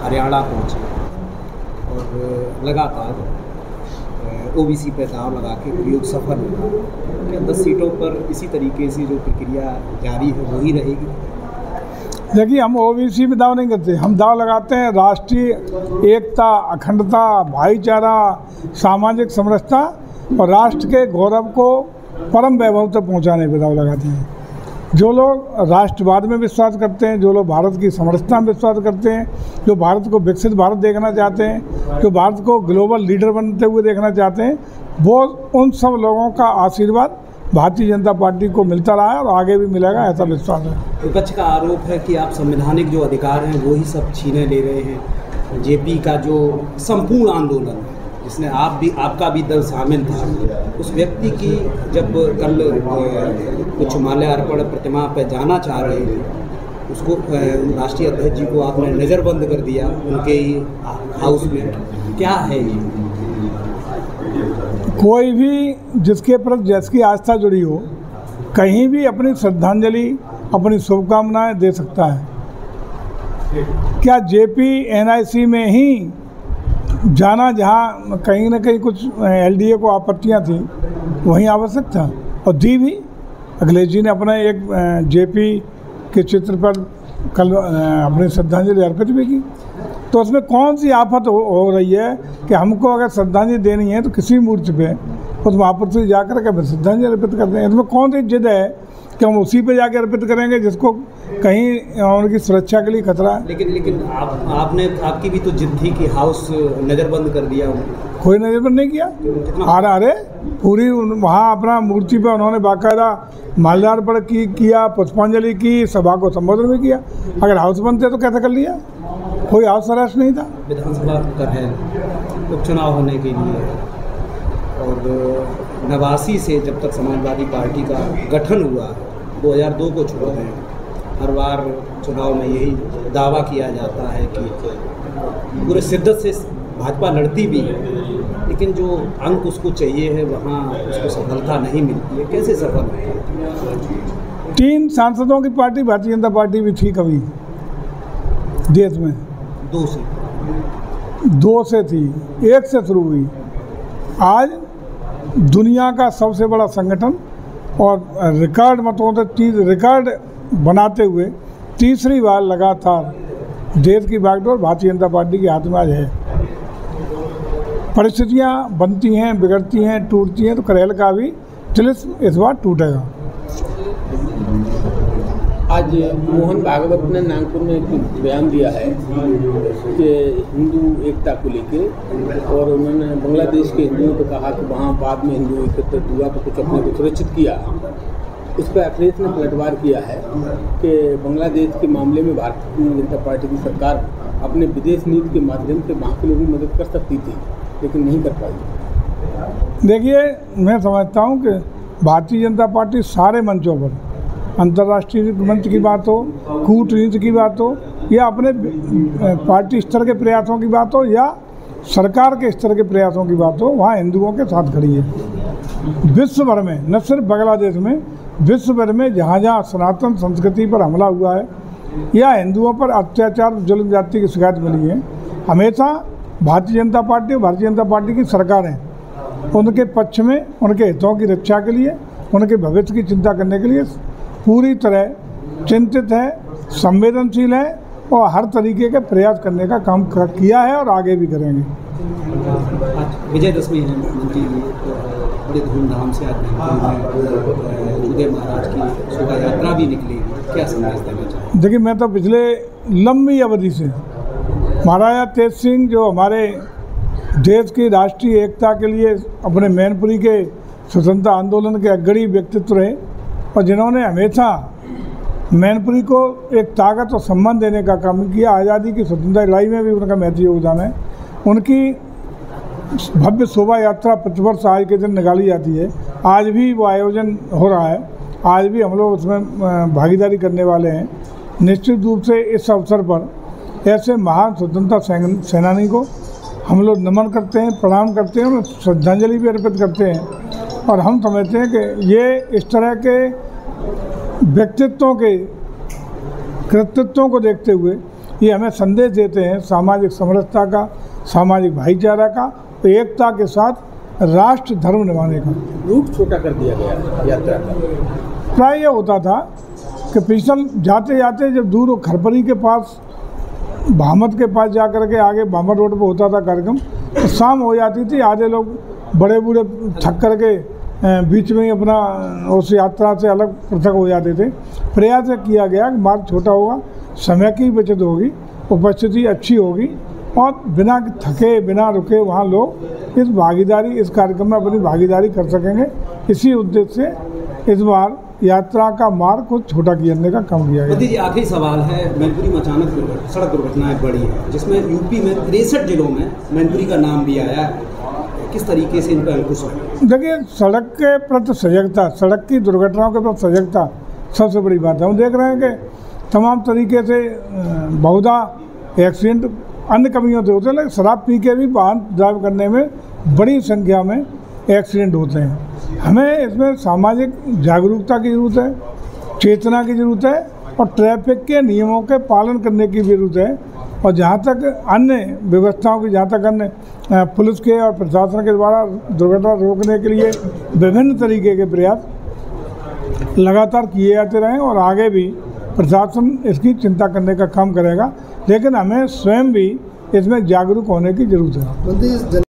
हरियाणा पहुँचे और लगातार ओबीसी पे दाव लगा के प्रयोग सफल हुआ। क्या 10 सीटों पर इसी तरीके से जो प्रक्रिया जारी है वही रहेगी? देखिए, हम ओबीसी पे दाव नहीं करते, हम दाव लगाते हैं राष्ट्रीय एकता, अखंडता, भाईचारा, सामाजिक समरसता और राष्ट्र के गौरव को परम वैभव तक पहुँचाने पे दाव लगाते हैं। जो लोग राष्ट्रवाद में विश्वास करते हैं, जो लोग भारत की समरसता में विश्वास करते हैं, जो भारत को विकसित भारत देखना चाहते हैं, जो भारत को ग्लोबल लीडर बनते हुए देखना चाहते हैं, वो उन सब लोगों का आशीर्वाद भारतीय जनता पार्टी को मिलता रहा है और आगे भी मिलेगा, ऐसा विश्वास है। विपक्ष का आरोप है कि आप संवैधानिक जो अधिकार हैं वो ही सब छीने ले रहे हैं। जेपी का जो संपूर्ण आंदोलन जिसने आपका भी दल शामिल था, उस व्यक्ति की जब कल कुछ माल्यार्पण प्रतिमा पर जाना चाह रहे थे, उसको राष्ट्रीय अध्यक्ष जी को आपने नज़रबंद कर दिया उनके ही हाउस में। क्या है ये? कोई भी जिसके प्रति जिसकी आस्था जुड़ी हो, कहीं भी अपनी श्रद्धांजलि, अपनी शुभकामनाएं दे सकता है। क्या जेपी एनआईसी में ही जाना, जहाँ कहीं ना कहीं कुछ एलडीए को आपत्तियाँ थी, वहीं आवश्यक था और दी भी। अखिलेश जी ने अपने एक जेपी के चित्र पर कल अपनी श्रद्धांजलि अर्पित भी की। तो उसमें कौन सी आफत हो रही है कि हमको अगर श्रद्धांजलि देनी है तो किसी मूर्ति पे उस महापुरुष जाकर के श्रद्धांजलि अर्पित करते हैं। इसमें कौन सी जिद है कि हम उसी पे जाकर अर्पित करेंगे जिसको कहीं उनकी सुरक्षा के लिए खतरा है? लेकिन आपकी भी तो जिद थी कि हाउस नज़रबंद कर दिया। कोई नज़रबंद नहीं किया। अरे पूरी वहाँ अपना मूर्ति पे उन्होंने बाकायदा माल्यार्पण किया, पुष्पांजलि की, सभा को संबोधन भी किया। अगर हाउस बंद थे तो कैसे कर लिया? कोई हाउस अरेस्ट नहीं था। विधानसभा का है उपचुनाव होने के लिए और 89 से जब तक समाजवादी पार्टी का गठन हुआ, 2002 को छोड़ दें, हर बार चुनाव में यही दावा किया जाता है कि पूरे शिद्दत से भाजपा लड़ती भी है, लेकिन जो अंक उसको चाहिए है वहाँ उसको सफलता नहीं मिलती है। कैसे सफल है? 3 सांसदों की पार्टी भारतीय जनता पार्टी भी थी कभी देश में। 2 से थी, 1 से शुरू हुई। आज दुनिया का सबसे बड़ा संगठन और रिकॉर्ड मतों से रिकॉर्ड बनाते हुए तीसरी बार लगातार देश की बागडोर भारतीय जनता पार्टी के हाथ में आज है। परिस्थितियाँ बनती हैं, बिगड़ती हैं, टूटती हैं, तो करेल का भी तिलिस्म इस बार टूटेगा। आज मोहन भागवत ने नागपुर में एक बयान दिया है कि हिंदू एकता को लेके, और उन्होंने बांग्लादेश के हिंदुओं को कहा कि वहाँ बाद में हिंदू एकत्रित हुआ तो कुछ अपने को सुरक्षित किया। इस पर अखिलेश ने पलटवार किया है कि बांग्लादेश के मामले में भारतीय जनता पार्टी की सरकार अपने विदेश नीति के माध्यम से वहाँ के लोगों की मदद कर सकती थी, लेकिन नहीं कर पाई। देखिए, मैं समझता हूँ कि भारतीय जनता पार्टी सारे मंचों पर, अंतर्राष्ट्रीय मंच की बात हो, कूटनीति की बात हो, या अपने पार्टी स्तर के प्रयासों की बात हो, या सरकार के स्तर के प्रयासों की बात हो, वहाँ हिंदुओं के साथ खड़ी है। विश्व भर में, न सिर्फ बांग्लादेश में, विश्व भर में जहाँ जहाँ सनातन संस्कृति पर हमला हुआ है या हिंदुओं पर अत्याचार, जुल्म जाति की शिकायत मिली है, हमेशा भारतीय जनता पार्टी और भारतीय जनता पार्टी की सरकारें उनके पक्ष में, उनके हितों की रक्षा के लिए, उनके भविष्य की चिंता करने के लिए पूरी तरह चिंतित है, संवेदनशील है और हर तरीके के प्रयास करने का काम किया है और आगे भी करेंगे। विजयदशमी है मंत्री जी, बड़े धूमधाम से आज उदय महाराज की शोभा यात्रा भी निकलेगी, क्या संदेश देना चाहिए? देखिए, मैं तो पिछले लंबी अवधि से महाराजा तेज सिंह, जो हमारे देश की राष्ट्रीय एकता के लिए अपने मैनपुरी के स्वतंत्रता आंदोलन के अग्रणी व्यक्तित्व रहे और जिन्होंने हमेशा मैनपुरी को एक ताकत और सम्मान देने का काम किया, आज़ादी की स्वतंत्रता लड़ाई में भी उनका महत्वपूर्ण योगदान है। उनकी भव्य शोभा यात्रा प्रतिवर्ष आज के दिन निकाली जाती है। आज भी वो आयोजन हो रहा है, आज भी हम लोग उसमें भागीदारी करने वाले हैं। निश्चित रूप से इस अवसर पर ऐसे महान स्वतंत्रता सेनानी को हम लोग नमन करते हैं, प्रणाम करते हैं और श्रद्धांजलि भी अर्पित करते हैं। और हम समझते हैं कि ये इस तरह के व्यक्तित्वों के कृतित्वों को देखते हुए ये हमें संदेश देते हैं सामाजिक समरसता का, सामाजिक भाईचारा का, एकता के साथ राष्ट्र धर्म निभाने का। रूट छोटा कर दिया गया यात्रा का। प्राय ये होता था कि पिछल जाते जाते जब दूर खरपरी के पास, भामद के पास जा कर के आगे भामद रोड पर होता था कार्यक्रम, तो शाम हो जाती थी, आधे लोग बड़े बूढ़े थक कर के बीच में ही अपना उस यात्रा से अलग पृथक हो जाते थे। प्रयास किया गया कि मार्ग छोटा होगा, समय की बचत होगी, उपस्थिति अच्छी होगी और बिना थके बिना रुके वहाँ लोग इस कार्यक्रम में अपनी भागीदारी कर सकेंगे। इसी उद्देश्य से इस बार यात्रा का मार्ग को छोटा करने का काम किया गया। मोदी जी, आखिरी सवाल है, मैनपुरी में अचानक सड़क दुर्घटनाएं बढ़ी है, जिसमें यूपी में 63 जिलों में मैनपुरी का नाम भी आया है, किस तरीके से इन पर अंकुश है? देखिए, सड़क के प्रति सजगता, सड़क की दुर्घटनाओं के प्रति सजगता सबसे बड़ी बात है। हम देख रहे हैं कि तमाम तरीके से बहुधा एक्सीडेंट अन्य कमियों से होते हैं, लेकिन शराब पी के भी वाहन ड्राइव करने में बड़ी संख्या में एक्सीडेंट होते हैं। हमें इसमें सामाजिक जागरूकता की ज़रूरत है, चेतना की ज़रूरत है और ट्रैफिक के नियमों के पालन करने की ज़रूरत है। और जहाँ तक अन्य व्यवस्थाओं की, जहाँ तक अन्य पुलिस के और प्रशासन के द्वारा दुर्घटना रोकने के लिए विभिन्न तरीके के प्रयास लगातार किए जाते रहें और आगे भी प्रशासन इसकी चिंता करने का काम करेगा, लेकिन हमें स्वयं भी इसमें जागरूक होने की ज़रूरत है।